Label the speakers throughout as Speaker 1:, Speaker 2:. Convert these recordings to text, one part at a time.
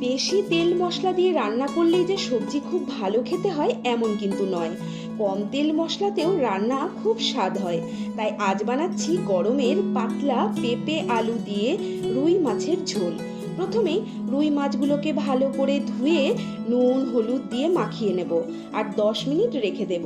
Speaker 1: বেশি তেল মশলা দিয়ে রান্না করলেই যে সবজি খুব ভালো খেতে হয় এমন কিন্তু নয়। কম তেল মশলাতেও রান্না খুব স্বাদ হয়। তাই আজ বানাচ্ছি গরমের পাতলা পেঁপে আলু দিয়ে রুই মাছের ঝোল। প্রথমেই রুই মাছগুলোকে ভালো করে ধুয়ে নুন হলুদ দিয়ে মাখিয়ে নেব আর 10 মিনিট রেখে দেব।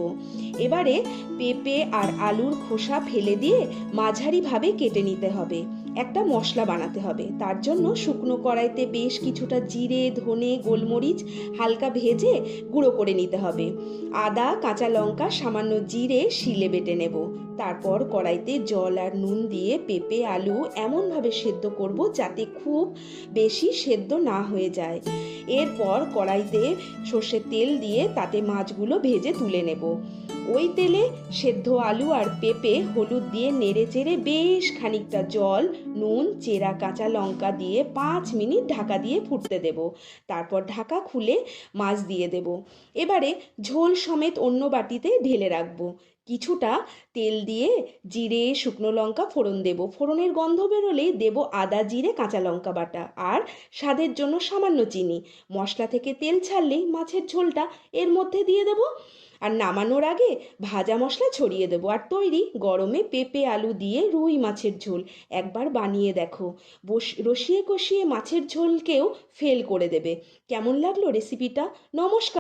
Speaker 1: এবারে পেঁপে আর আলুর খোসা ফেলে দিয়ে মাঝারিভাবে কেটে নিতে হবে। একটা মশলা বানাতে হবে, তার জন্য শুকনো কড়াইতে বেশ কিছুটা জিরে ধনে গোলমরিচ হালকা ভেজে গুঁড়ো করে নিতে হবে। আদা কাঁচা লঙ্কা সামান্য জিরে শিলে বেটে নেব। তারপর কড়াইতে জল আর নুন দিয়ে পেঁপে আলু এমনভাবে সেদ্ধ করব যাতে খুব বেশি সেদ্ধ না হয়ে যায়। এরপর কড়াইতে সর্ষের তেল দিয়ে তাতে মাছগুলো ভেজে তুলে নেব। ওই তেলে সেদ্ধ আলু আর পেঁপে হলুদ দিয়ে নেড়ে চেড়ে বেশ খানিকটা জল নুন চেরা কাঁচা লঙ্কা দিয়ে 5 মিনিট ঢাকা দিয়ে ফুটতে দেব। তারপর ঢাকা খুলে মাছ দিয়ে দেব। এবারে ঝোল সমেত অন্য বাটিতে ঢেলে রাখবো। কিছুটা তেল দিয়ে জিরে শুকনো লঙ্কা ফোড়ন দেব। ফোড়নের গন্ধ বেরোলেই দেব আদা জিরে কাঁচা লঙ্কা বাটা আর স্বাদের জন্য সামান্য চিনি। মশলা থেকে তেল ছাড়লেই মাছের ঝোলটা এর মধ্যে দিয়ে দেব আর নামানোর আগে ভাজা মশলা ছড়িয়ে দেবো। আর তৈরি গরমে পেঁপে আলু দিয়ে রুই মাছের ঝোল। একবার বানিয়ে দেখো, রসিয়ে কষিয়ে মাছের ঝোলকেও ফেল করে দেবে। কেমন লাগলো রেসিপিটা? নমস্কার।